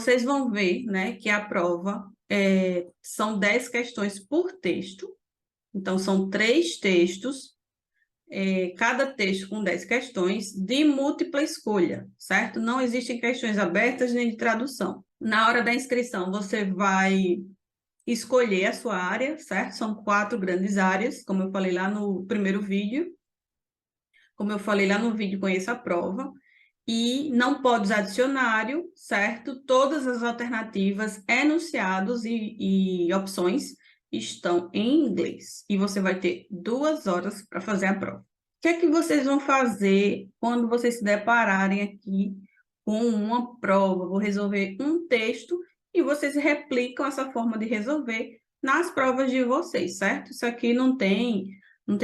vocês vão ver, né, que a prova são 10 questões por texto. Então, são 3 textos, cada texto com 10 questões de múltipla escolha, certo? Não existem questões abertas nem de tradução. Na hora da inscrição, você vai escolher a sua área, certo? São 4 grandes áreas, como eu falei lá no primeiro vídeo. Como eu falei lá no vídeo, Conheça a Prova. E não pode usar dicionário, certo? Todas as alternativas, enunciados e opções estão em inglês. E você vai ter 2 horas para fazer a prova. O que é que vocês vão fazer quando vocês se depararem aqui com uma prova? Vou resolver um texto e vocês replicam essa forma de resolver nas provas de vocês, certo? Isso aqui não tem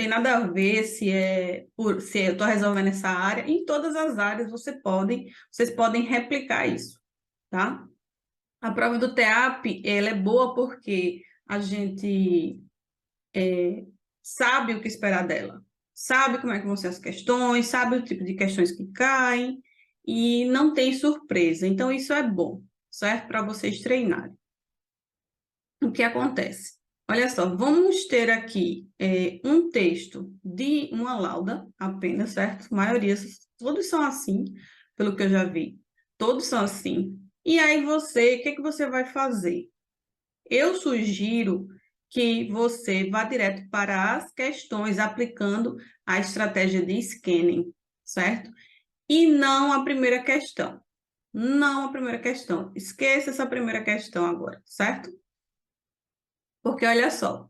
nada a ver se eu estou resolvendo essa área. Em todas as áreas vocês podem replicar isso, tá? A prova do TEAP, ela é boa porque a gente sabe o que esperar dela, sabe como é que vão ser as questões, sabe o tipo de questões que caem e não tem surpresa. Então, isso é bom, certo? Para vocês treinarem. O que acontece? Olha só, vamos ter aqui um texto de uma lauda apenas, certo? A maioria, todos são assim, pelo que eu já vi. Todos são assim. E aí o que que você vai fazer? Eu sugiro que você vá direto para as questões, aplicando a estratégia de scanning, certo? E não a primeira questão. Não a primeira questão. Esqueça essa primeira questão agora, certo? Porque olha só,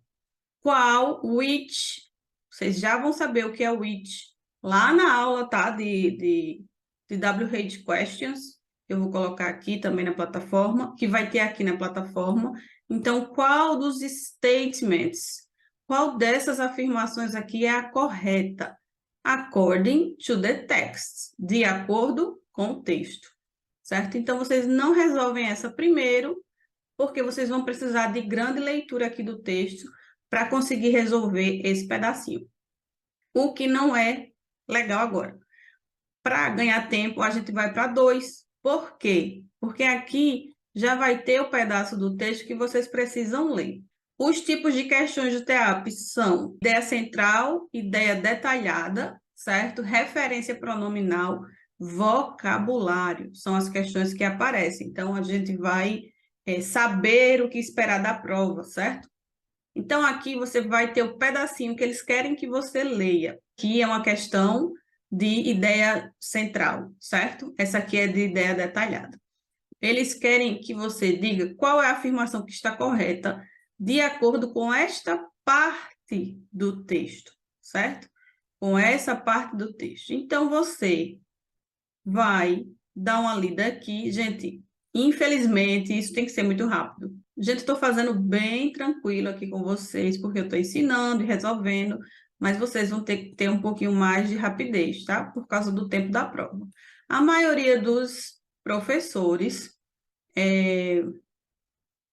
vocês já vão saber o que é which lá na aula, tá? De WH Questions, eu vou colocar aqui também na plataforma, que vai ter aqui na plataforma. Então, qual dos statements, qual dessas afirmações aqui é a correta? According to the text, de acordo com o texto, certo? Então, vocês não resolvem essa primeiro, porque vocês vão precisar de grande leitura aqui do texto para conseguir resolver esse pedacinho. O que não é legal agora. Para ganhar tempo, a gente vai para 2. Por quê? Porque aqui já vai ter o pedaço do texto que vocês precisam ler. Os tipos de questões do TEAP são ideia central, ideia detalhada, certo? Referência pronominal, vocabulário. São as questões que aparecem. Então, a gente vai saber o que esperar da prova, certo? Então, aqui você vai ter o pedacinho que eles querem que você leia, que é uma questão de ideia central, certo? Essa aqui é de ideia detalhada. Eles querem que você diga qual é a afirmação que está correta de acordo com esta parte do texto, certo? Com essa parte do texto. Então, você vai dar uma lida aqui. Gente, infelizmente, isso tem que ser muito rápido. Gente, estou fazendo bem tranquilo aqui com vocês, porque eu estou ensinando e resolvendo, mas vocês vão ter que ter um pouquinho mais de rapidez, tá? Por causa do tempo da prova. A maioria dos professores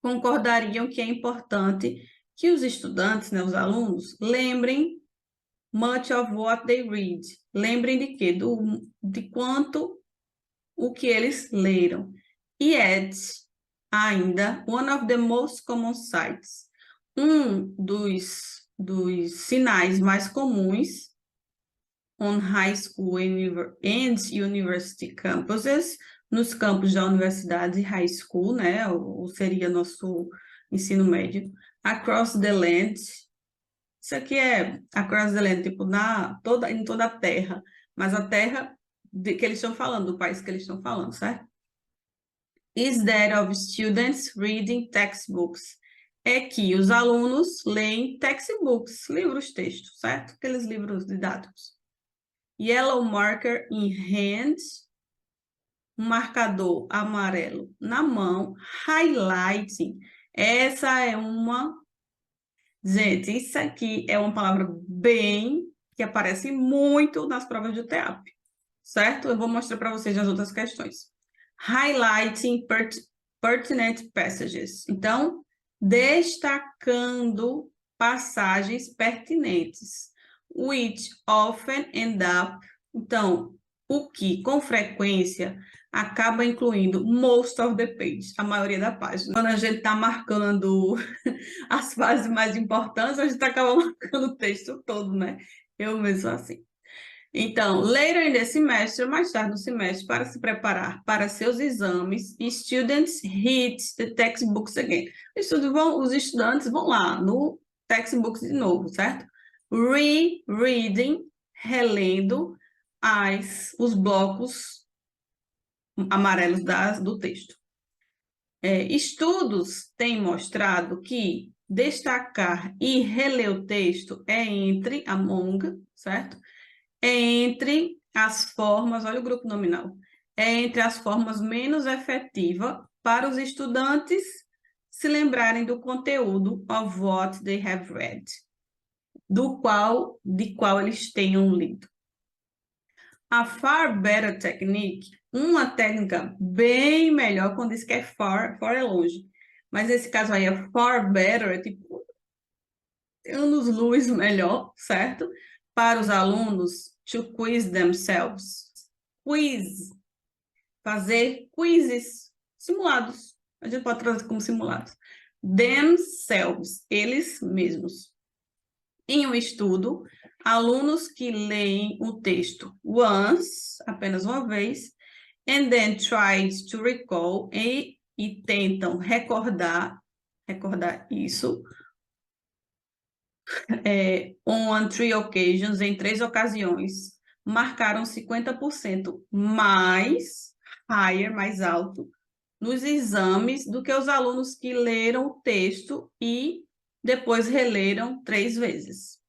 concordariam que é importante que os estudantes, né, os alunos, lembrem much of what they read. Lembrem de quê? De quanto o que eles leram. E ainda, one of the most common sites. Um dos sinais mais comuns on high school and university campuses, nos campos da universidade e high school, né, ou seria nosso ensino médio, across the land. Isso aqui é across the land, tipo, em toda a terra, mas a terra que eles estão falando, do país que eles estão falando, certo? Is that of students reading textbooks? É que os alunos leem textbooks, livros-texto, certo? Aqueles livros didáticos. Yellow marker in hand, um marcador amarelo na mão, highlighting. Essa é uma... Gente, isso aqui é uma palavra que aparece muito nas provas do TEAP, certo? Eu vou mostrar para vocês as outras questões. Highlighting pertinent passages. Então, destacando passagens pertinentes. Which often end up... Então, o que, com frequência, acaba incluindo most of the page, a maioria da página. Quando a gente está marcando as fases mais importantes, a gente acaba marcando o texto todo, né? Eu mesmo assim. Então, later in the semester, mais tarde no semestre, para se preparar para seus exames, students hit the textbooks again. Os estudantes vão lá no textbooks de novo, certo? Rereading, relendo os blocos amarelos do texto. Estudos têm mostrado que destacar e reler o texto among, certo? Entre as formas, olha o grupo nominal, entre as formas menos efetivas para os estudantes se lembrarem do conteúdo of what they have read, de qual eles tenham lido. A far better technique, uma técnica bem melhor, quando diz que é far é longe, mas nesse caso aí é far better, é tipo anos-luz melhor, certo? Para os alunos to quiz themselves. Quiz, fazer quizzes, simulados. A gente pode traduzir como simulados. Themselves, eles mesmos. Em um estudo, alunos que leem o texto once, apenas uma vez, and then tried to recall, e tentam recordar isso, on 3 occasions, em 3 ocasiões, marcaram 50% mais alto, nos exames do que os alunos que leram o texto e depois releram 3 vezes.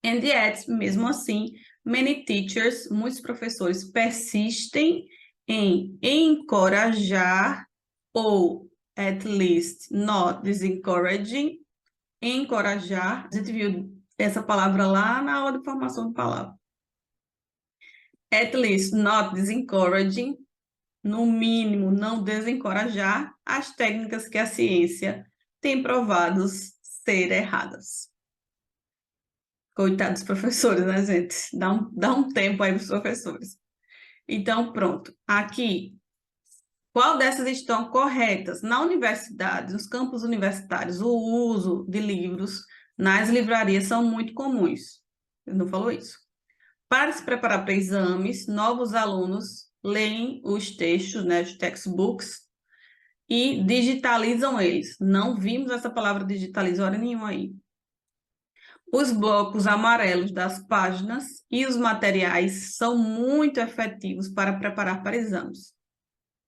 And yet, mesmo assim, muitos professores persistem em encorajar ou, at least, not discouraging, encorajar. A gente viu essa palavra lá na aula de formação de palavra. At least, not discouraging, no mínimo, não desencorajar as técnicas que a ciência tem provado ser erradas. Coitados dos professores, né, gente? Dá um tempo aí para os professores. Então, pronto. Aqui, qual dessas estão corretas? Na universidade, nos campos universitários, o uso de livros nas livrarias são muito comuns. Ele não falou isso. Para se preparar para exames, novos alunos leem os textos, né, os textbooks, e digitalizam eles. Não vimos essa palavra digitalizar hora nenhuma aí. Os blocos amarelos das páginas e os materiais são muito efetivos para preparar para exames.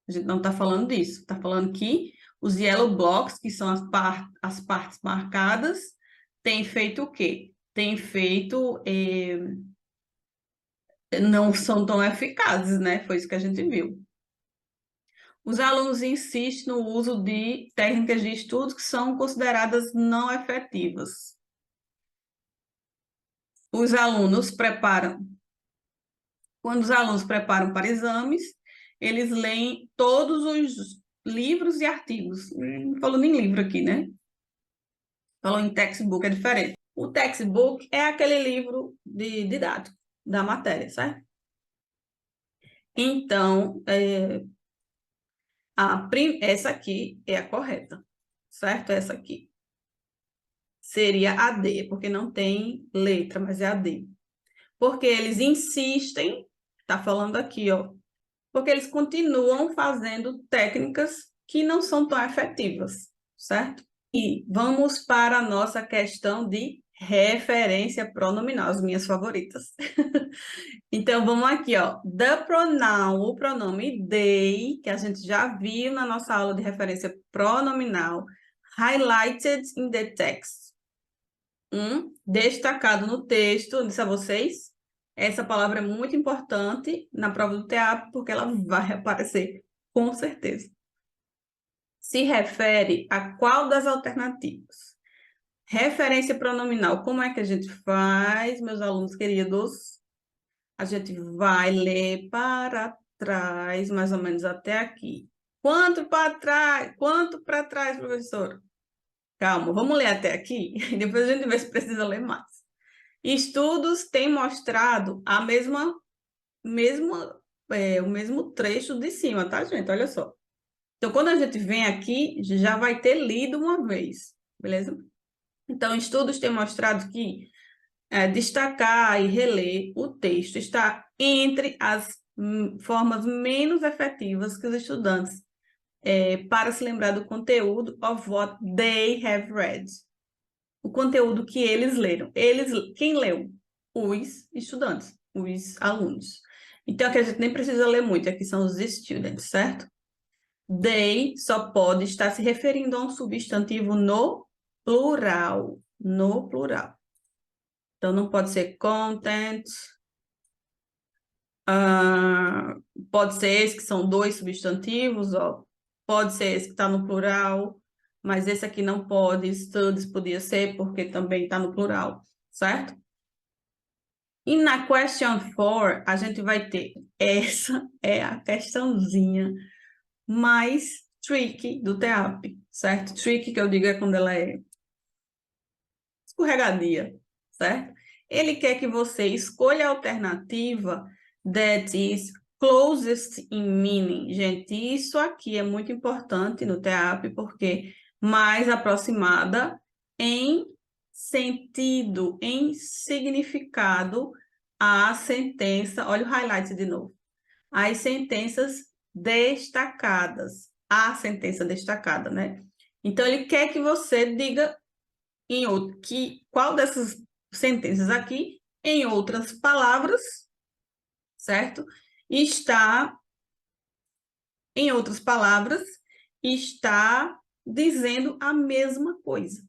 A gente não está falando disso, está falando que os yellow blocks, que são as partes marcadas, têm feito o quê? Têm feito... não são tão eficazes, né? Foi isso que a gente viu. Os alunos insistem no uso de técnicas de estudo que são consideradas não efetivas. Os alunos preparam... Quando os alunos preparam para exames, eles leem todos os livros e artigos. Não falou nem livro aqui, né? Falou em textbook, é diferente. O textbook é aquele livro didático da matéria, certo? Então, essa aqui é a correta, certo? Essa aqui. Seria a D, porque não tem letra, mas é a D. Porque eles insistem, tá falando aqui, ó, porque eles continuam fazendo técnicas que não são tão efetivas, certo? E vamos para a nossa questão de referência pronominal, as minhas favoritas. Então, vamos aqui, ó. The pronoun, o pronome they, que a gente já viu na nossa aula de referência pronominal, highlighted in the text. Destacado no texto, eu disse a vocês, essa palavra é muito importante na prova do teatro, porque ela vai aparecer, com certeza. Se refere a qual das alternativas? Referência pronominal, como é que a gente faz, meus alunos queridos? A gente vai ler para trás, mais ou menos até aqui. Quanto para trás? Quanto para trás, professor? Calma, vamos ler até aqui, depois a gente vê se precisa ler mais. Estudos têm mostrado a mesma o mesmo trecho de cima, tá, gente? Olha só. Então, quando a gente vem aqui, já vai ter lido uma vez, beleza? Então, estudos têm mostrado que destacar e reler o texto está entre as formas menos efetivas que os estudantes para se lembrar do conteúdo of what they have read. O conteúdo que eles leram. Quem leu? Os estudantes, os alunos. Então, aqui a gente nem precisa ler muito, aqui são os students, certo? They só pode estar se referindo a um substantivo no plural. No plural. Então, não pode ser content. Pode ser esse que são dois substantivos, ó. Pode ser esse que está no plural, mas esse aqui não pode. Studies podia ser, porque também está no plural, certo? E na question 4, a gente vai ter essa é a questãozinha mais tricky do TEAP, certo? Tricky que eu digo é quando ela é escorregadia, certo? Ele quer que você escolha a alternativa that is closest in meaning. Gente, isso aqui é muito importante no TEAP, porque mais aproximada em sentido, em significado, a sentença. Olha o highlight de novo. As sentenças destacadas. A sentença destacada, né? Então, ele quer que você diga qual dessas sentenças aqui, em outras palavras, certo? Em outras palavras, está dizendo a mesma coisa.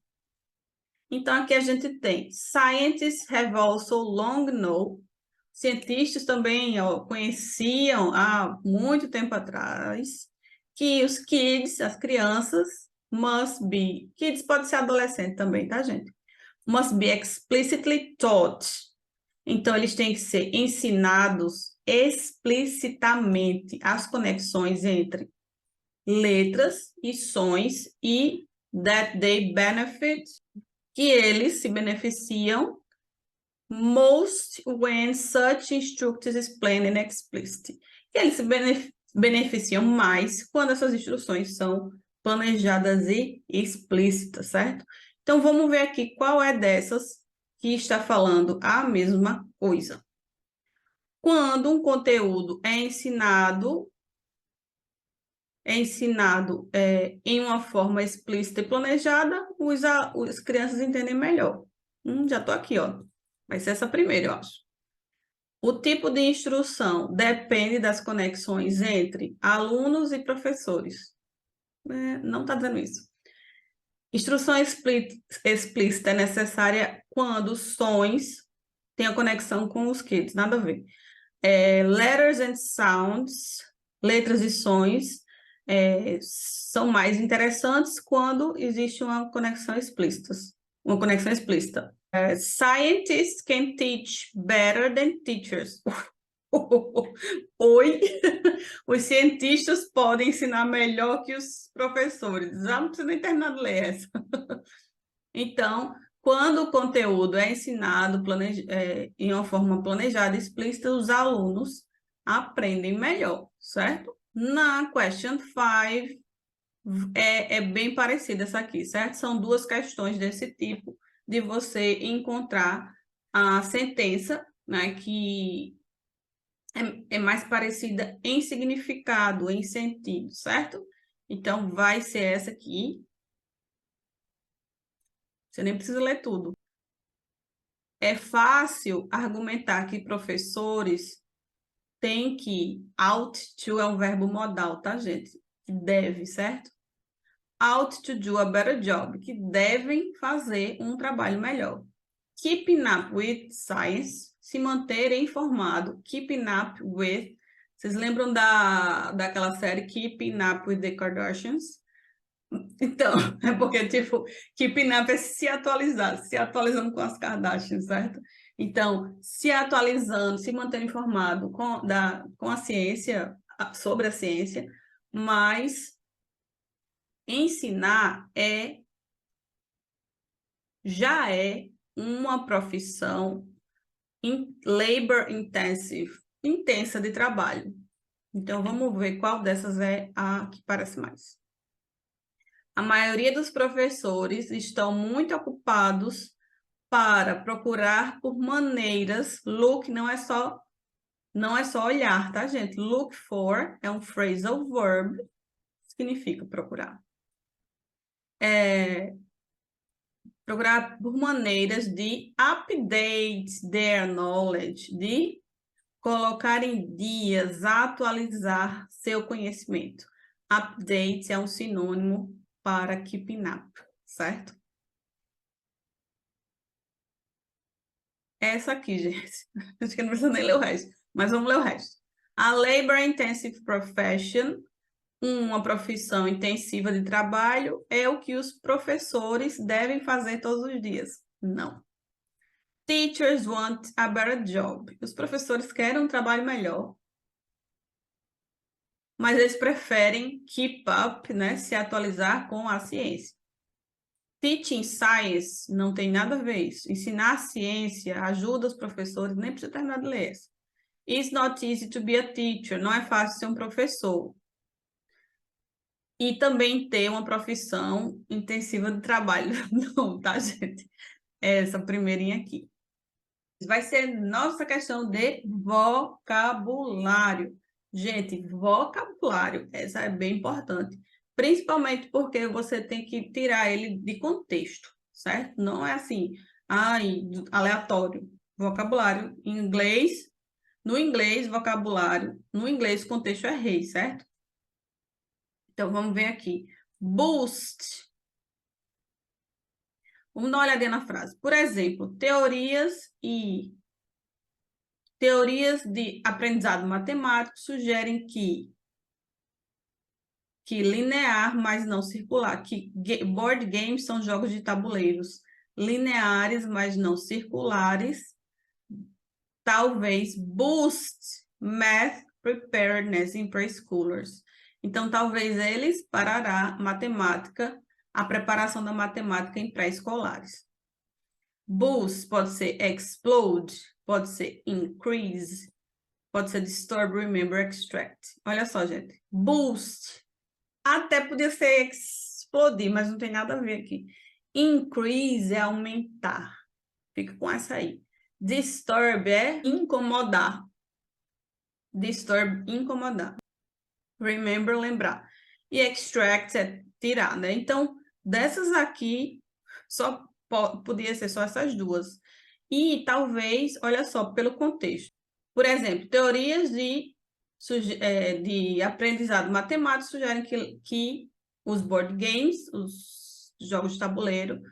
Então, aqui a gente tem scientists have also long known. Cientistas também conheciam há muito tempo atrás que os kids, as crianças, must be. Kids pode ser adolescente também, tá, gente? Must be explicitly taught. Então, eles têm que ser ensinados explicitamente as conexões entre letras e sons e that they benefit, que eles se beneficiam most when such instructions explain and explicit. Que eles se beneficiam mais quando essas instruções são planejadas e explícitas, certo? Então, vamos ver aqui qual é dessas que está falando a mesma coisa. Quando um conteúdo é ensinado em uma forma explícita e planejada, as crianças entendem melhor. Já estou aqui, ó. Vai ser essa primeira, eu acho. O tipo de instrução depende das conexões entre alunos e professores. Não está dizendo isso. Instrução explícita é necessária quando sons têm a conexão com os kids, nada a ver. Letters and sounds, letras e sons, são mais interessantes quando existe uma conexão explícita. Scientists can teach better than teachers. Oi, os cientistas podem ensinar melhor que os professores. Já não precisa nem terminar de ler essa. Então, quando o conteúdo é ensinado em uma forma planejada e explícita, os alunos aprendem melhor, certo? Na question 5, é bem parecida essa aqui, certo? São duas questões desse tipo, de você encontrar a sentença, né, que é mais parecida em significado, em sentido, certo? Então, vai ser essa aqui. Você nem precisa ler tudo. É fácil argumentar que professores têm que, ought to é um verbo modal, tá, gente? Que deve, certo? Ought to do a better job, que devem fazer um trabalho melhor. Keeping up with science, se manter informado. Keeping up with, vocês lembram daquela série Keeping Up with the Kardashians? Então, é porque, tipo, keeping up é se atualizar, se atualizando com as Kardashians, certo? Então, se atualizando, se mantendo informado com a ciência, sobre a ciência, mas ensinar já é uma profissão labor intensive, intensa de trabalho. Então, vamos ver qual dessas é a que parece mais. A maioria dos professores estão muito ocupados para procurar por maneiras. Look não é só olhar, tá, gente? Look for é um phrasal verb, significa procurar. Procurar por maneiras de update their knowledge, de colocar em dias, atualizar seu conhecimento. Update é um sinônimo para keeping up, certo? Essa aqui, gente. Acho que não precisa nem ler o resto, mas vamos ler o resto. A labor intensive profession, uma profissão intensiva de trabalho, é o que os professores devem fazer todos os dias. Não. Teachers want a better job. Os professores querem um trabalho melhor, mas eles preferem keep up, né, se atualizar com a ciência. Teaching science não tem nada a ver isso. Ensinar ciência ajuda os professores, nem precisa terminar de ler essa. It's not easy to be a teacher. Não é fácil ser um professor. E também ter uma profissão intensiva de trabalho. Não, tá, gente? Essa primeirinha aqui. Vai ser nossa questão de vocabulário. Gente, vocabulário, essa é bem importante. Principalmente porque você tem que tirar ele de contexto, certo? Não é assim, aleatório. Vocabulário em inglês, no inglês, vocabulário, no inglês, contexto é rei, certo? Então, vamos ver aqui. Boost. Vamos dar uma olhadinha na frase. Por exemplo, teorias de aprendizado matemático sugerem que linear, mas não circular, que board games são jogos de tabuleiros lineares, mas não circulares, talvez boost math preparedness in preschoolers. Então, talvez eles parará matemática, a preparação da matemática em pré-escolares. Boost pode ser explode, pode ser increase, pode ser disturb, remember, extract. Olha só, gente. Boost. Até podia ser explodir, mas não tem nada a ver aqui. Increase é aumentar. Fica com essa aí. Disturb é incomodar. Disturb, incomodar. Remember, lembrar. E extract é tirar, né? Então, dessas aqui, só podia ser só essas duas. E talvez, olha só, pelo contexto. Por exemplo, teorias de aprendizado matemático sugerem que os board games, os jogos de tabuleiro,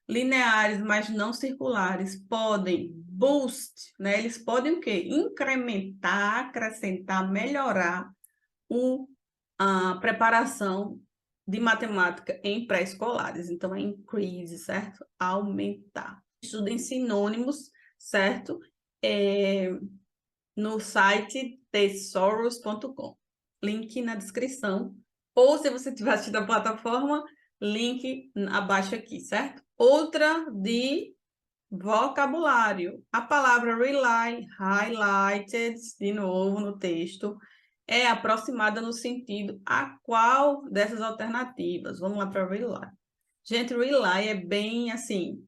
lineares, mas não circulares, podem boost, né? Eles podem o quê? Incrementar, acrescentar, melhorar a preparação de matemática em pré-escolares. Então, é increase, certo? Aumentar. Estudem sinônimos, certo? No site thesaurus.com. Link na descrição. Ou se você estiver assistindo a plataforma, link abaixo aqui, certo? Outra de vocabulário. A palavra rely, highlighted, de novo no texto, é aproximada no sentido a qual dessas alternativas? Vamos lá para rely. Gente, rely é bem assim,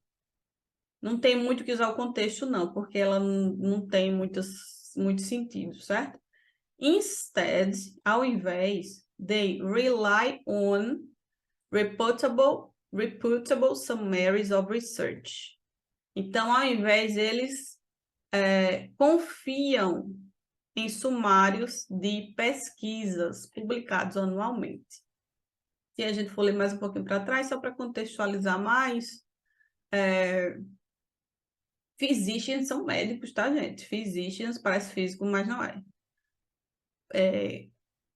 não tem muito que usar o contexto, não, porque ela não tem muito sentido, certo? Instead, ao invés, they rely on reputable summaries of research. Então, ao invés, eles confiam em sumários de pesquisas publicados anualmente. Se a gente for ler mais um pouquinho para trás, só para contextualizar mais, physicians são médicos, tá, gente? Physicians parece físico, mas não é.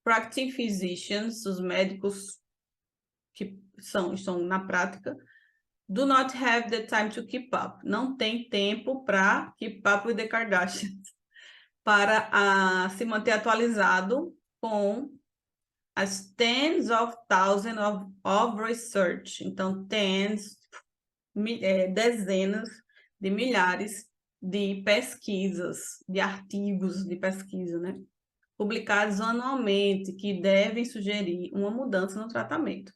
Practicing physicians, os médicos que estão na prática, do not have the time to keep up. Não tem tempo para keep up with the Kardashians. Para se manter atualizado com as tens of thousands of research. Então, dezenas de milhares de pesquisas, de artigos de pesquisa, né? Publicados anualmente, que devem sugerir uma mudança no tratamento.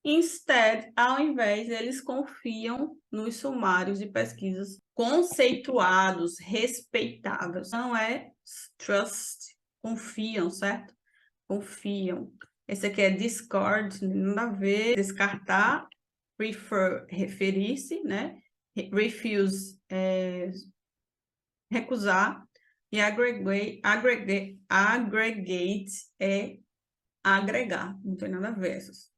Instead, ao invés, eles confiam nos sumários de pesquisas conceituados, respeitáveis. Não é trust, confiam, certo? Confiam. Esse aqui é discard, nada a ver, descartar, prefer, referir-se, né? Refuse, recusar, e aggregate é agregar, não tem nada a ver essas.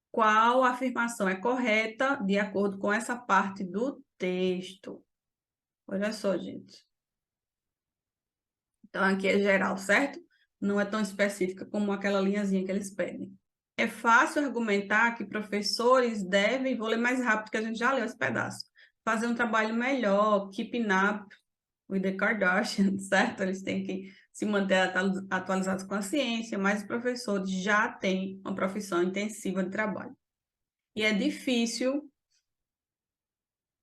Qual afirmação é correta de acordo com essa parte do texto? Olha só, gente. Então, aqui é geral, certo? Não é tão específica como aquela linhazinha que eles pedem. É fácil argumentar que professores devem, vou ler mais rápido que a gente já leu esse pedaço, fazer um trabalho melhor, keeping up with the Kardashians, certo? Eles têm que se manter atualizados com a ciência, mas os professores já têm uma profissão intensiva de trabalho. E é difícil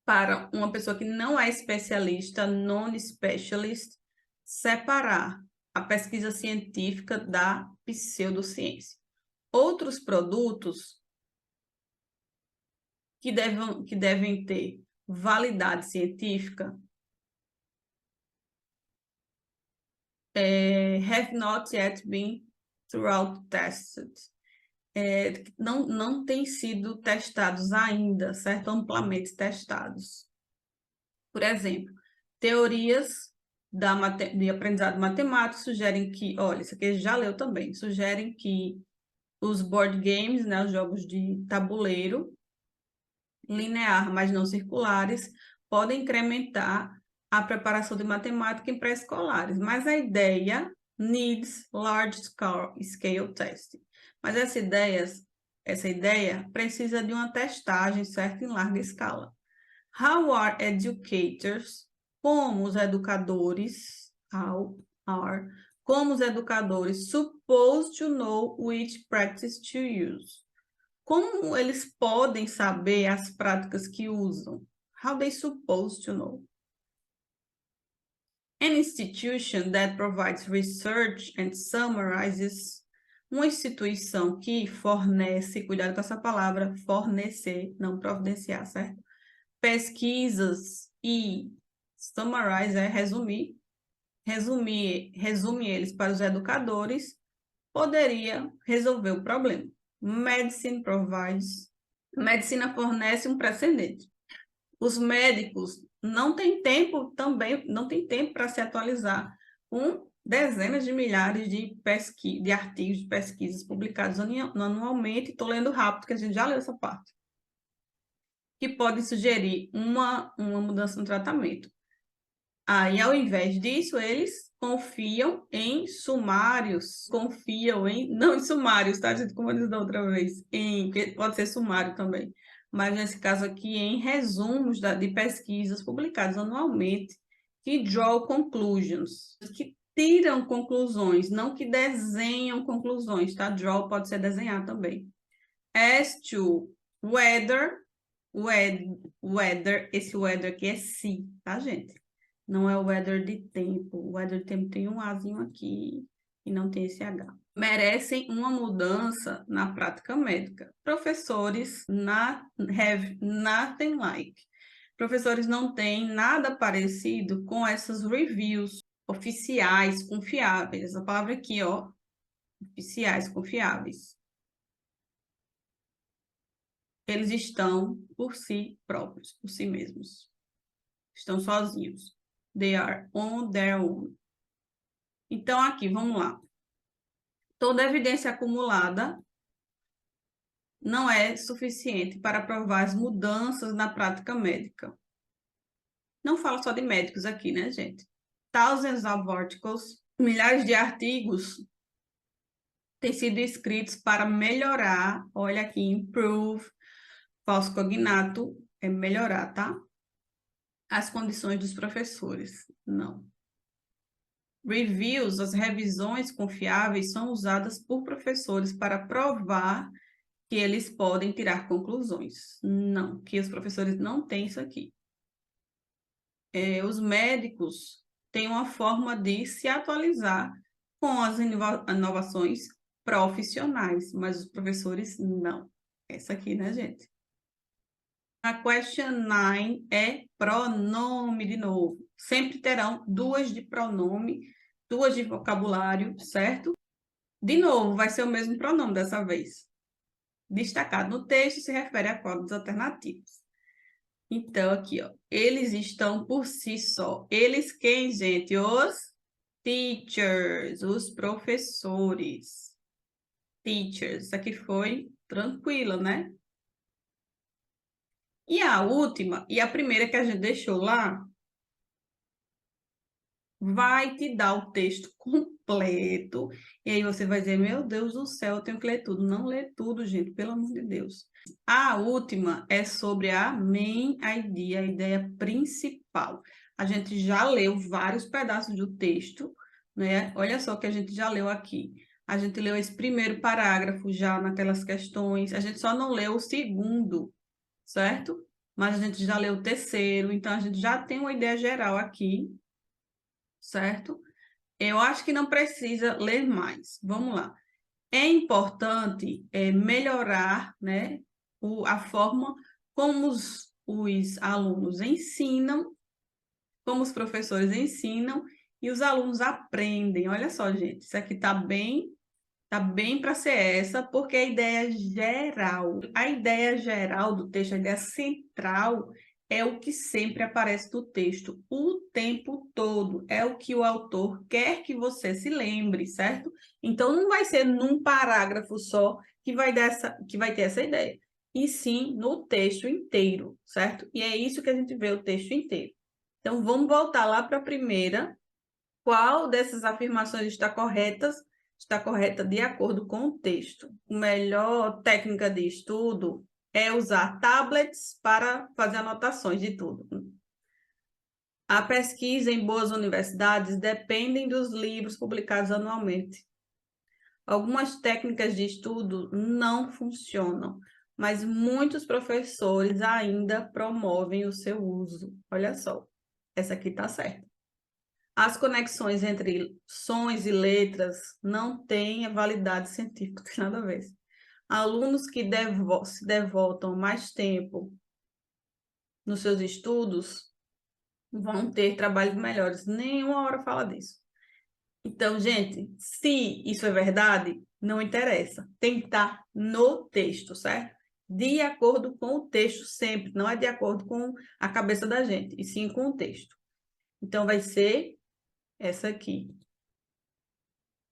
para uma pessoa que não é especialista, non-specialist, separar a pesquisa científica da pseudociência. Outros produtos que devem ter validade científica have not yet been throughout tested. Não têm sido testados ainda, certo? Amplamente testados. Por exemplo, teorias de aprendizado matemático sugerem que, olha, isso aqui já leu também, sugerem que os board games, né, os jogos de tabuleiro, linear, mas não circulares, podem incrementar a preparação de matemática em pré-escolares, mas a ideia needs large scale testing. Mas essa ideia precisa de uma testagem, certo, em larga escala. How are educators, como os educadores, supposed to know which practice to use? Como eles podem saber as práticas que usam? How they supposed to know? An institution that provides research and summarizes, uma instituição que fornece, cuidado com essa palavra, fornecer, não providenciar, certo? Pesquisas e summarize é resumir, resume eles para os educadores, poderia resolver o problema. Medicina fornece um precedente. Os médicos não têm tempo para se atualizar com dezenas de milhares de artigos de pesquisas publicados anualmente. Estou lendo rápido, que a gente já leu essa parte. Que podem sugerir uma mudança no tratamento. Aí, ao invés disso, eles confiam em sumários, não em sumários, tá, gente? Como eles da outra vez, pode ser sumário também, mas nesse caso aqui, em resumos de pesquisas publicadas anualmente, que draw conclusions, que tiram conclusões, não que desenham conclusões, tá? Draw pode ser desenhar também. As to whether, esse weather aqui é se, tá, gente? Não é o weather de tempo. O weather de tempo tem um Azinho aqui e não tem esse H. Merecem uma mudança na prática médica. Professores have nothing like. Professores não têm nada parecido com essas reviews oficiais, confiáveis. Essa palavra aqui, ó, oficiais, confiáveis. Eles estão por si próprios, por si mesmos. Estão sozinhos. They are on their own. Então, aqui, vamos lá. Toda evidência acumulada não é suficiente para provar as mudanças na prática médica. Não falo só de médicos aqui, né, gente? Thousands of articles, milhares de artigos têm sido escritos para melhorar, olha aqui, improve, falso cognato, é melhorar, tá? As condições dos professores, não. Reviews, as revisões confiáveis, são usadas por professores para provar que eles podem tirar conclusões. Não, que os professores não têm isso aqui. os médicos têm uma forma de se atualizar com as inovações profissionais, mas os professores não. Essa aqui, né, gente? A question 9 é pronome de novo. Sempre terão duas de pronome, duas de vocabulário, certo? De novo, vai ser o mesmo pronome dessa vez. Destacado no texto se refere a quadros alternativos. Então, aqui, ó, eles estão por si só. Eles quem, gente? Os teachers, os professores. Teachers, isso aqui foi tranquila, né? E a última, e a primeira que a gente deixou lá, vai te dar o texto completo. E aí você vai dizer, meu Deus do céu, eu tenho que ler tudo. Não lê tudo, gente, pelo amor de Deus. A última é sobre a main idea, a ideia principal. A gente já leu vários pedaços do texto, né? Olha só o que a gente já leu aqui. A gente leu esse primeiro parágrafo já naquelas questões. A gente só não leu o segundo, certo? Mas a gente já leu o terceiro, então a gente já tem uma ideia geral aqui, certo? Eu acho que não precisa ler mais. Vamos lá. É importante melhorar, né, a forma como os alunos ensinam, como os professores ensinam e os alunos aprendem. Olha só, gente, isso aqui tá bem para ser essa, porque a ideia geral do texto, a ideia central é o que sempre aparece no texto, o tempo todo. É o que o autor quer que você se lembre, certo? Então, não vai ser num parágrafo só que vai ter essa ideia, e sim no texto inteiro, certo? E é isso que a gente vê o texto inteiro. Então, vamos voltar lá para a primeira. Qual dessas afirmações está correta de acordo com o texto? A melhor técnica de estudo é usar tablets para fazer anotações de tudo. A pesquisa em boas universidades dependem dos livros publicados anualmente. Algumas técnicas de estudo não funcionam, mas muitos professores ainda promovem o seu uso. Olha só, essa aqui está certa. As conexões entre sons e letras não têm validade científica, não tem nada a ver. Alunos que se devotam mais tempo nos seus estudos vão ter trabalhos melhores. Nenhuma hora fala disso. Então, gente, se isso é verdade, não interessa. Tem que estar no texto, certo? De acordo com o texto sempre, não é de acordo com a cabeça da gente, e sim com o texto. Então, vai ser essa aqui.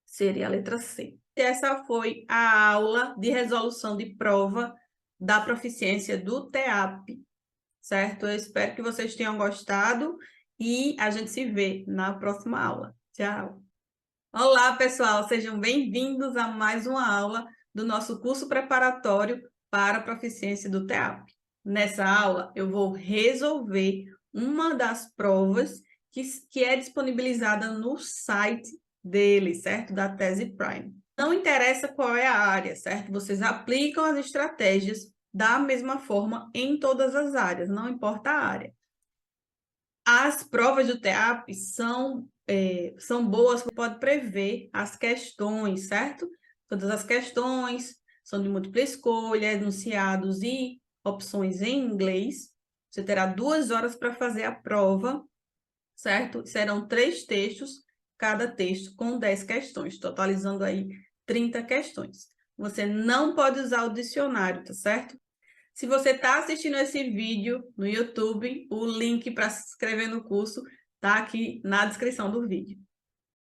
Seria a letra C. Essa foi a aula de resolução de prova da proficiência do TEAP, certo? Eu espero que vocês tenham gostado e a gente se vê na próxima aula. Tchau! Olá, pessoal! Sejam bem-vindos a mais uma aula do nosso curso preparatório para a proficiência do TEAP. Nessa aula, eu vou resolver uma das provas que é disponibilizada no site dele, certo? Da Tese Prime. Não interessa qual é a área, certo? Vocês aplicam as estratégias da mesma forma em todas as áreas, não importa a área. As provas do TEAP são boas, você pode prever as questões, certo? Todas as questões são de múltipla escolha, enunciados e opções em inglês. Você terá 2 horas para fazer a prova, certo? Serão 3 textos, cada texto com 10 questões, totalizando aí 30 questões. Você não pode usar o dicionário, tá certo? Se você está assistindo esse vídeo no YouTube, o link para se inscrever no curso está aqui na descrição do vídeo.